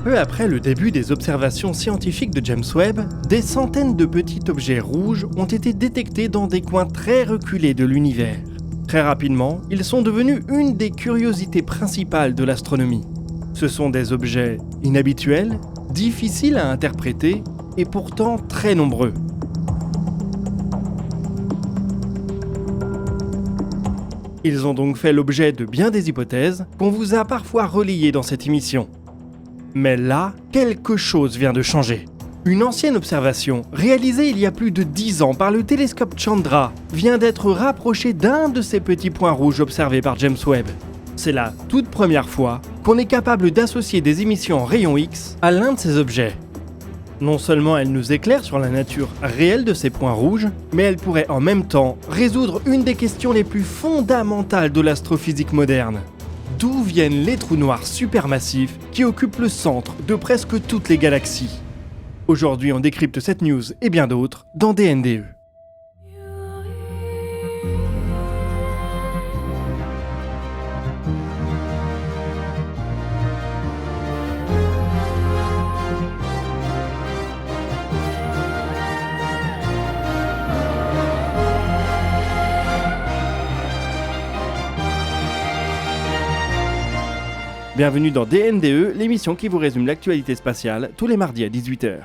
Peu après le début des observations scientifiques de James Webb, des centaines de petits objets rouges ont été détectés dans des coins très reculés de l'univers. Très rapidement, ils sont devenus une des curiosités principales de l'astronomie. Ce sont des objets inhabituels, difficiles à interpréter et pourtant très nombreux. Ils ont donc fait l'objet de bien des hypothèses qu'on vous a parfois relayées dans cette émission. Mais là, quelque chose vient de changer. Une ancienne observation, réalisée il y a plus de 10 ans par le télescope Chandra, vient d'être rapprochée d'un de ces petits points rouges observés par James Webb. C'est la toute première fois qu'on est capable d'associer des émissions en rayons X à l'un de ces objets. Non seulement elle nous éclaire sur la nature réelle de ces points rouges, mais elle pourrait en même temps résoudre une des questions les plus fondamentales de l'astrophysique moderne. D'où viennent les trous noirs supermassifs qui occupent le centre de presque toutes les galaxies? Aujourd'hui, on décrypte cette news et bien d'autres dans DNDE. Bienvenue dans DNDE, l'émission qui vous résume l'actualité spatiale tous les mardis à 18h.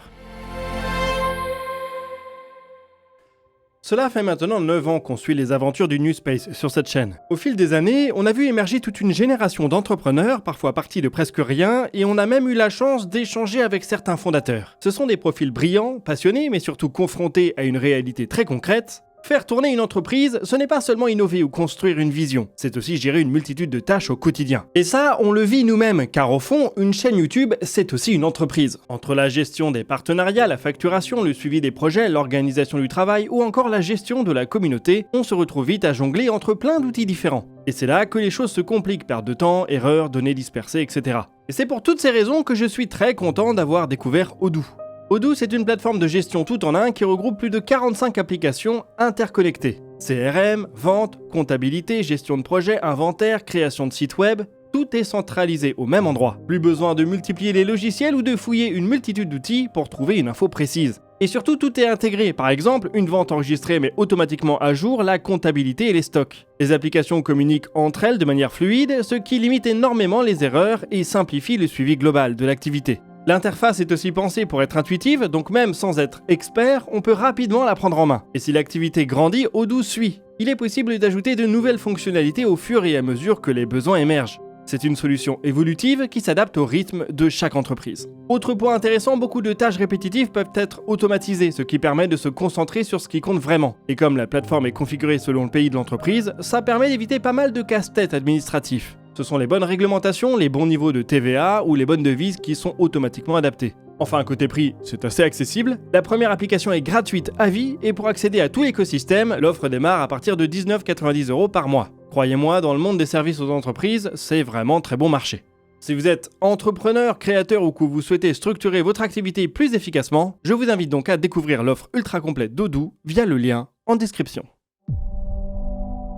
Cela fait maintenant 9 ans qu'on suit les aventures du New Space sur cette chaîne. Au fil des années, on a vu émerger toute une génération d'entrepreneurs, parfois partis de presque rien, et on a même eu la chance d'échanger avec certains fondateurs. Ce sont des profils brillants, passionnés, mais surtout confrontés à une réalité très concrète. Faire tourner une entreprise, ce n'est pas seulement innover ou construire une vision, c'est aussi gérer une multitude de tâches au quotidien. Et ça, on le vit nous-mêmes, car au fond, une chaîne YouTube, c'est aussi une entreprise. Entre la gestion des partenariats, la facturation, le suivi des projets, l'organisation du travail ou encore la gestion de la communauté, on se retrouve vite à jongler entre plein d'outils différents. Et c'est là que les choses se compliquent, perte de temps, erreurs, données dispersées, etc. Et c'est pour toutes ces raisons que je suis très content d'avoir découvert Odoo. Odoo, c'est une plateforme de gestion tout en un qui regroupe plus de 45 applications interconnectées. CRM, vente, comptabilité, gestion de projet, inventaire, création de sites web, tout est centralisé au même endroit. Plus besoin de multiplier les logiciels ou de fouiller une multitude d'outils pour trouver une info précise. Et surtout, tout est intégré, par exemple, une vente enregistrée mais automatiquement à jour, la comptabilité et les stocks. Les applications communiquent entre elles de manière fluide, ce qui limite énormément les erreurs et simplifie le suivi global de l'activité. L'interface est aussi pensée pour être intuitive, donc même sans être expert, on peut rapidement la prendre en main. Et si l'activité grandit, Odoo suit. Il est possible d'ajouter de nouvelles fonctionnalités au fur et à mesure que les besoins émergent. C'est une solution évolutive qui s'adapte au rythme de chaque entreprise. Autre point intéressant, beaucoup de tâches répétitives peuvent être automatisées, ce qui permet de se concentrer sur ce qui compte vraiment. Et comme la plateforme est configurée selon le pays de l'entreprise, ça permet d'éviter pas mal de casse-tête administratifs. Ce sont les bonnes réglementations, les bons niveaux de TVA ou les bonnes devises qui sont automatiquement adaptés. Enfin, côté prix, c'est assez accessible. La première application est gratuite à vie et pour accéder à tout l'écosystème, l'offre démarre à partir de 19,90 € par mois. Croyez-moi, dans le monde des services aux entreprises, c'est vraiment très bon marché. Si vous êtes entrepreneur, créateur ou que vous souhaitez structurer votre activité plus efficacement, je vous invite donc à découvrir l'offre ultra complète d'Odoo via le lien en description.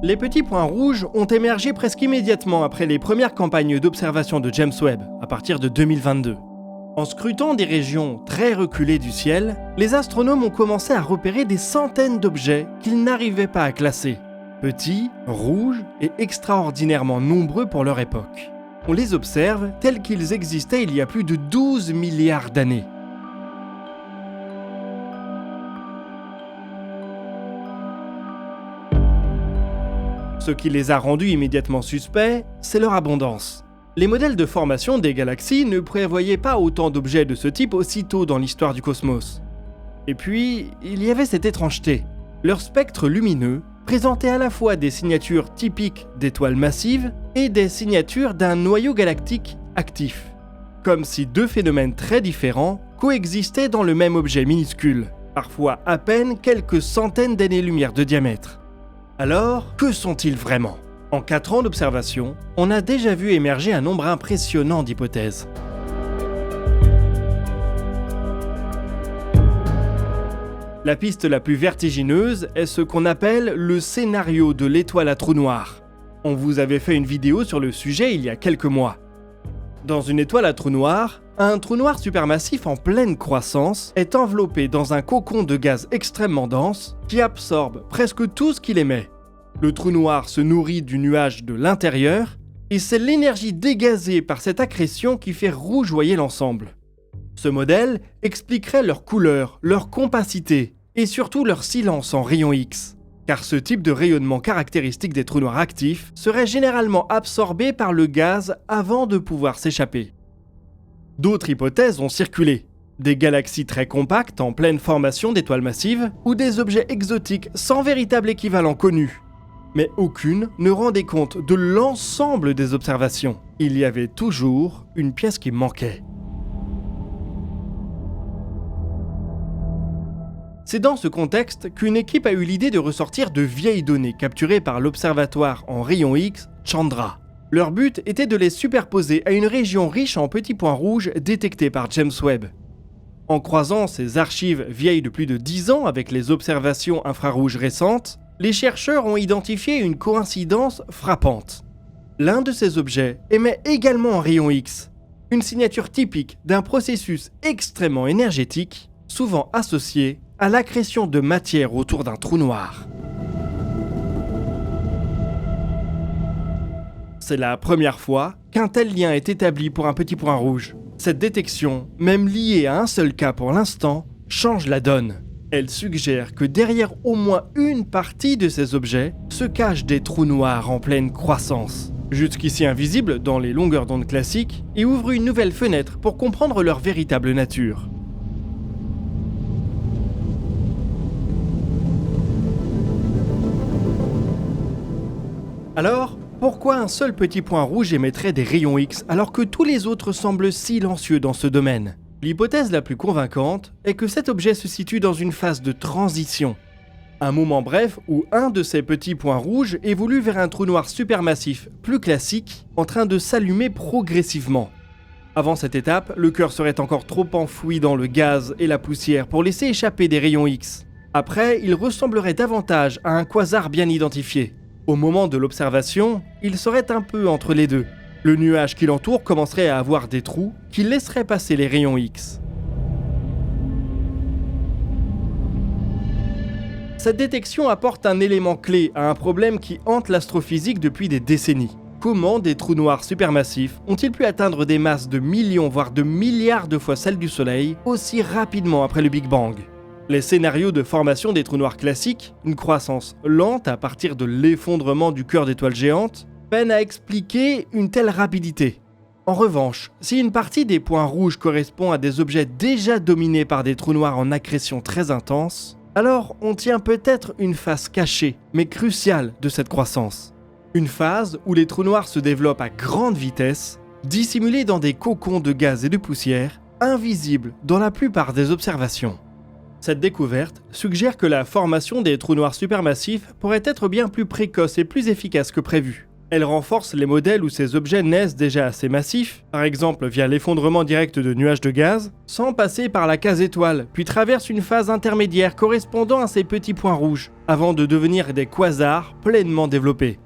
Les petits points rouges ont émergé presque immédiatement après les premières campagnes d'observation de James Webb, à partir de 2022. En scrutant des régions très reculées du ciel, les astronomes ont commencé à repérer des centaines d'objets qu'ils n'arrivaient pas à classer. Petits, rouges et extraordinairement nombreux pour leur époque. On les observe tels qu'ils existaient il y a plus de 12 milliards d'années. Ce qui les a rendus immédiatement suspects, c'est leur abondance. Les modèles de formation des galaxies ne prévoyaient pas autant d'objets de ce type aussitôt dans l'histoire du cosmos. Et puis, il y avait cette étrangeté. Leur spectre lumineux présentait à la fois des signatures typiques d'étoiles massives et des signatures d'un noyau galactique actif. Comme si deux phénomènes très différents coexistaient dans le même objet minuscule, parfois à peine quelques centaines d'années-lumière de diamètre. Alors, que sont-ils vraiment ? En 4 ans d'observation, on a déjà vu émerger un nombre impressionnant d'hypothèses. La piste la plus vertigineuse est ce qu'on appelle le scénario de l'étoile à trou noir. On vous avait fait une vidéo sur le sujet il y a quelques mois. Dans une étoile à trou noir, un trou noir supermassif en pleine croissance est enveloppé dans un cocon de gaz extrêmement dense qui absorbe presque tout ce qu'il émet. Le trou noir se nourrit du nuage de l'intérieur et c'est l'énergie dégazée par cette accrétion qui fait rougeoyer l'ensemble. Ce modèle expliquerait leur couleur, leur compacité et surtout leur silence en rayons X. Car ce type de rayonnement caractéristique des trous noirs actifs serait généralement absorbé par le gaz avant de pouvoir s'échapper. D'autres hypothèses ont circulé. Des galaxies très compactes en pleine formation d'étoiles massives ou des objets exotiques sans véritable équivalent connu. Mais aucune ne rendait compte de l'ensemble des observations. Il y avait toujours une pièce qui manquait. C'est dans ce contexte qu'une équipe a eu l'idée de ressortir de vieilles données capturées par l'observatoire en rayons X Chandra. Leur but était de les superposer à une région riche en petits points rouges détectés par James Webb. En croisant ces archives vieilles de plus de 10 ans avec les observations infrarouges récentes, les chercheurs ont identifié une coïncidence frappante. L'un de ces objets émet également un rayon X, une signature typique d'un processus extrêmement énergétique, souvent associé à l'accrétion de matière autour d'un trou noir. C'est la première fois qu'un tel lien est établi pour un petit point rouge. Cette détection, même liée à un seul cas pour l'instant, change la donne. Elle suggère que derrière au moins une partie de ces objets se cachent des trous noirs en pleine croissance, jusqu'ici invisibles dans les longueurs d'onde classiques, et ouvre une nouvelle fenêtre pour comprendre leur véritable nature. Alors, pourquoi un seul petit point rouge émettrait des rayons X alors que tous les autres semblent silencieux dans ce domaine ? L'hypothèse la plus convaincante est que cet objet se situe dans une phase de transition. Un moment bref où un de ces petits points rouges évolue vers un trou noir supermassif plus classique, en train de s'allumer progressivement. Avant cette étape, le cœur serait encore trop enfoui dans le gaz et la poussière pour laisser échapper des rayons X. Après, il ressemblerait davantage à un quasar bien identifié. Au moment de l'observation, il serait un peu entre les deux. Le nuage qui l'entoure commencerait à avoir des trous qui laisseraient passer les rayons X. Cette détection apporte un élément clé à un problème qui hante l'astrophysique depuis des décennies. Comment des trous noirs supermassifs ont-ils pu atteindre des masses de millions voire de milliards de fois celles du Soleil aussi rapidement après le Big Bang ? Les scénarios de formation des trous noirs classiques, une croissance lente à partir de l'effondrement du cœur d'étoiles géantes, peinent à expliquer une telle rapidité. En revanche, si une partie des points rouges correspond à des objets déjà dominés par des trous noirs en accrétion très intense, alors on tient peut-être une phase cachée, mais cruciale de cette croissance. Une phase où les trous noirs se développent à grande vitesse, dissimulés dans des cocons de gaz et de poussière, invisibles dans la plupart des observations. Cette découverte suggère que la formation des trous noirs supermassifs pourrait être bien plus précoce et plus efficace que prévu. Elle renforce les modèles où ces objets naissent déjà assez massifs, par exemple via l'effondrement direct de nuages de gaz, sans passer par la case étoile, puis traversent une phase intermédiaire correspondant à ces petits points rouges, avant de devenir des quasars pleinement développés.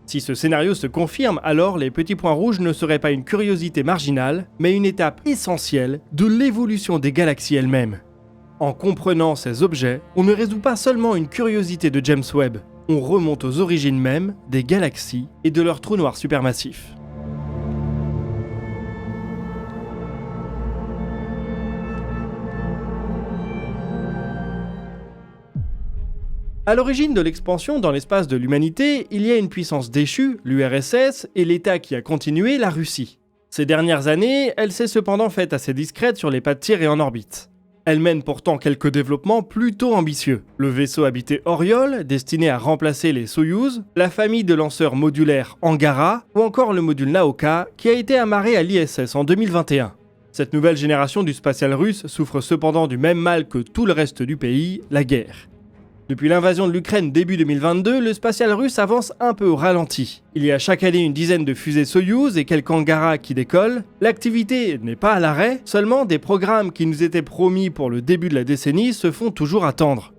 Si ce scénario se confirme, alors les petits points rouges ne seraient pas une curiosité marginale, mais une étape essentielle de l'évolution des galaxies elles-mêmes. En comprenant ces objets, on ne résout pas seulement une curiosité de James Webb, on remonte aux origines mêmes des galaxies et de leurs trous noirs supermassifs. À l'origine de l'expansion dans l'espace de l'humanité, il y a une puissance déchue, l'URSS, et l'État qui a continué, la Russie. Ces dernières années, elle s'est cependant faite assez discrète sur les pas de tir et en orbite. Elle mène pourtant quelques développements plutôt ambitieux. Le vaisseau habité Oriole, destiné à remplacer les Soyouz, la famille de lanceurs modulaires Angara, ou encore le module Naoka, qui a été amarré à l'ISS en 2021. Cette nouvelle génération du spatial russe souffre cependant du même mal que tout le reste du pays, la guerre. Depuis l'invasion de l'Ukraine début 2022, le spatial russe avance un peu au ralenti. Il y a chaque année une dizaine de fusées Soyouz et quelques Angara qui décollent. L'activité n'est pas à l'arrêt, seulement des programmes qui nous étaient promis pour le début de la décennie se font toujours attendre.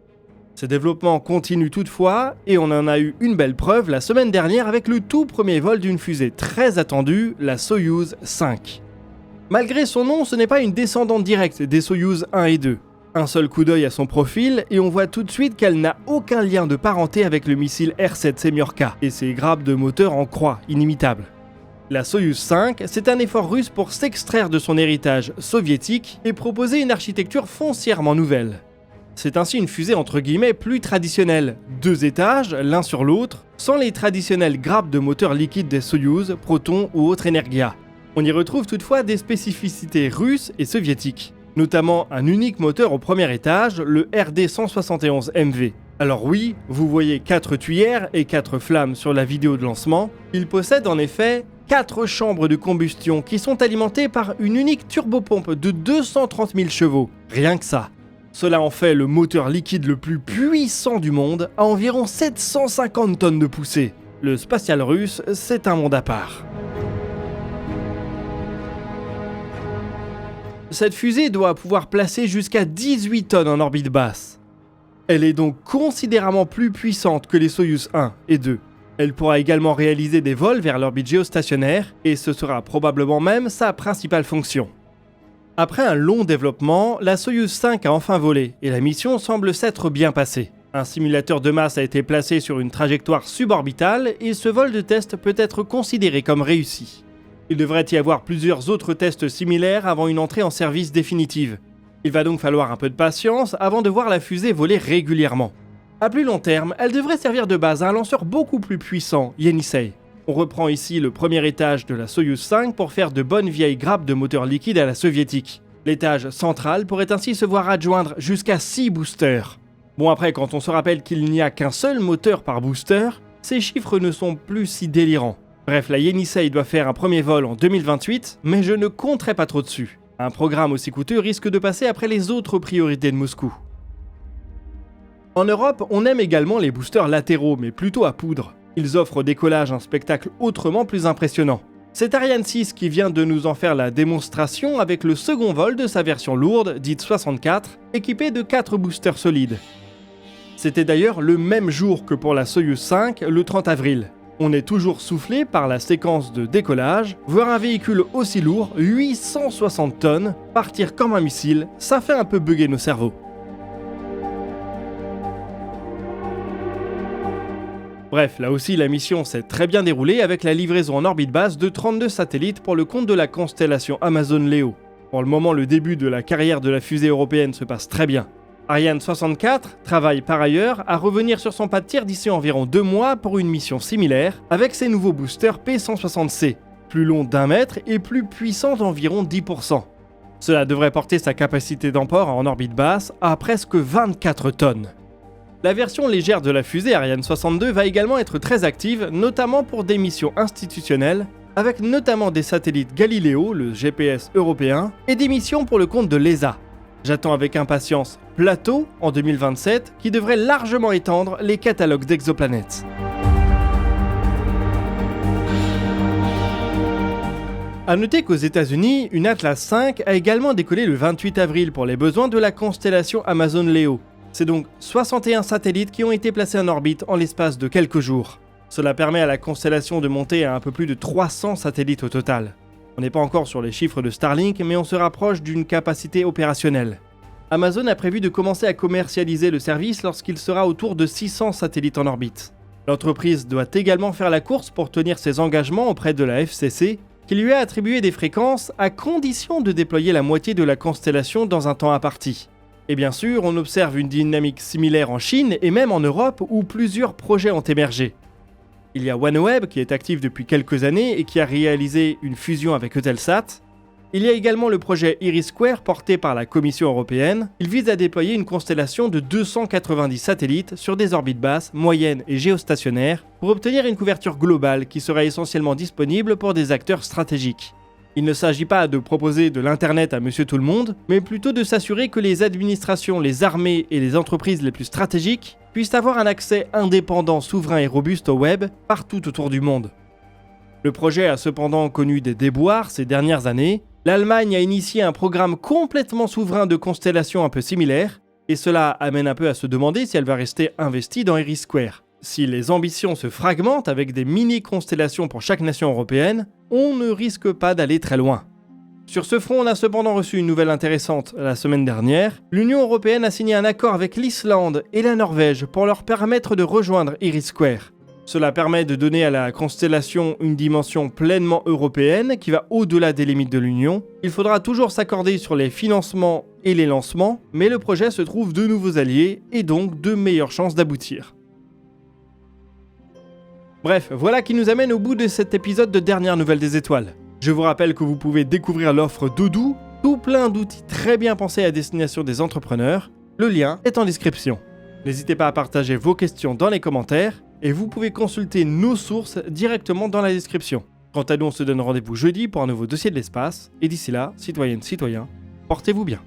Ces développements continuent toutefois, et on en a eu une belle preuve la semaine dernière avec le tout premier vol d'une fusée très attendue, la Soyouz 5. Malgré son nom, ce n'est pas une descendante directe des Soyouz 1 et 2. Un seul coup d'œil à son profil et on voit tout de suite qu'elle n'a aucun lien de parenté avec le missile R-7 Semyorka et ses grappes de moteur en croix inimitables. La Soyouz 5, c'est un effort russe pour s'extraire de son héritage soviétique et proposer une architecture foncièrement nouvelle. C'est ainsi une fusée entre guillemets plus traditionnelle, 2 étages l'un sur l'autre, sans les traditionnelles grappes de moteur liquide des Soyouz, Proton ou autres Energia. On y retrouve toutefois des spécificités russes et soviétiques, notamment un unique moteur au premier étage, le RD171MV. Alors oui, vous voyez 4 tuyères et 4 flammes sur la vidéo de lancement, il possède en effet 4 chambres de combustion qui sont alimentées par une unique turbopompe de 230 000 chevaux, rien que ça. Cela en fait le moteur liquide le plus puissant du monde, à environ 750 tonnes de poussée. Le spatial russe, c'est un monde à part. Cette fusée doit pouvoir placer jusqu'à 18 tonnes en orbite basse. Elle est donc considérablement plus puissante que les Soyouz 1 et 2. Elle pourra également réaliser des vols vers l'orbite géostationnaire, et ce sera probablement même sa principale fonction. Après un long développement, la Soyouz 5 a enfin volé et la mission semble s'être bien passée. Un simulateur de masse a été placé sur une trajectoire suborbitale et ce vol de test peut être considéré comme réussi. Il devrait y avoir plusieurs autres tests similaires avant une entrée en service définitive. Il va donc falloir un peu de patience avant de voir la fusée voler régulièrement. À plus long terme, elle devrait servir de base à un lanceur beaucoup plus puissant, Yenisei. On reprend ici le premier étage de la Soyouz 5 pour faire de bonnes vieilles grappes de moteur liquide à la soviétique. L'étage central pourrait ainsi se voir adjoindre jusqu'à 6 boosters. Bon après, quand on se rappelle qu'il n'y a qu'un seul moteur par booster, ces chiffres ne sont plus si délirants. Bref, la Yenisei doit faire un premier vol en 2028, mais je ne compterai pas trop dessus. Un programme aussi coûteux risque de passer après les autres priorités de Moscou. En Europe, on aime également les boosters latéraux, mais plutôt à poudre. Ils offrent au décollage un spectacle autrement plus impressionnant. C'est Ariane 6 qui vient de nous en faire la démonstration avec le second vol de sa version lourde, dite 64, équipée de 4 boosters solides. C'était d'ailleurs le même jour que pour la Soyouz 5, le 30 avril. On est toujours soufflé par la séquence de décollage, voir un véhicule aussi lourd, 860 tonnes, partir comme un missile, ça fait un peu bugger nos cerveaux. Bref, là aussi la mission s'est très bien déroulée avec la livraison en orbite basse de 32 satellites pour le compte de la constellation Amazon Leo. Pour le moment, le début de la carrière de la fusée européenne se passe très bien. Ariane 64 travaille par ailleurs à revenir sur son pas de tir d'ici environ 2 mois pour une mission similaire avec ses nouveaux boosters P160C, plus long d'1 mètre et plus puissant d'environ 10%. Cela devrait porter sa capacité d'emport en orbite basse à presque 24 tonnes. La version légère de la fusée Ariane 62 va également être très active, notamment pour des missions institutionnelles, avec notamment des satellites Galileo, le GPS européen, et des missions pour le compte de l'ESA. J'attends avec impatience Plateau en 2027, qui devrait largement étendre les catalogues d'exoplanètes. A noter qu'aux États-Unis, une Atlas 5 a également décollé le 28 avril pour les besoins de la constellation Amazon Leo. C'est donc 61 satellites qui ont été placés en orbite en l'espace de quelques jours. Cela permet à la constellation de monter à un peu plus de 300 satellites au total. On n'est pas encore sur les chiffres de Starlink, mais on se rapproche d'une capacité opérationnelle. Amazon a prévu de commencer à commercialiser le service lorsqu'il sera autour de 600 satellites en orbite. L'entreprise doit également faire la course pour tenir ses engagements auprès de la FCC, qui lui a attribué des fréquences à condition de déployer la moitié de la constellation dans un temps imparti. Et bien sûr, on observe une dynamique similaire en Chine et même en Europe où plusieurs projets ont émergé. Il y a OneWeb qui est actif depuis quelques années et qui a réalisé une fusion avec Eutelsat. Il y a également le projet Iris Square porté par la Commission européenne. Il vise à déployer une constellation de 290 satellites sur des orbites basses, moyennes et géostationnaires pour obtenir une couverture globale qui sera essentiellement disponible pour des acteurs stratégiques. Il ne s'agit pas de proposer de l'internet à monsieur tout le monde, mais plutôt de s'assurer que les administrations, les armées et les entreprises les plus stratégiques puissent avoir un accès indépendant, souverain et robuste au web partout autour du monde. Le projet a cependant connu des déboires ces dernières années. L'Allemagne a initié un programme complètement souverain de constellations un peu similaire, et cela amène un peu à se demander si elle va rester investie dans Iris Square. Si les ambitions se fragmentent avec des mini-constellations pour chaque nation européenne, on ne risque pas d'aller très loin. Sur ce front, on a cependant reçu une nouvelle intéressante la semaine dernière. L'Union européenne a signé un accord avec l'Islande et la Norvège pour leur permettre de rejoindre Iris Square. Cela permet de donner à la constellation une dimension pleinement européenne qui va au-delà des limites de l'Union. Il faudra toujours s'accorder sur les financements et les lancements, mais le projet se trouve de nouveaux alliés et donc de meilleures chances d'aboutir. Bref, voilà qui nous amène au bout de cet épisode de Dernières Nouvelles des Étoiles. Je vous rappelle que vous pouvez découvrir l'offre Doudou, tout plein d'outils très bien pensés à destination des entrepreneurs. Le lien est en description. N'hésitez pas à partager vos questions dans les commentaires et vous pouvez consulter nos sources directement dans la description. Quant à nous, on se donne rendez-vous jeudi pour un nouveau dossier de l'espace. Et d'ici là, citoyennes, citoyens, portez-vous bien.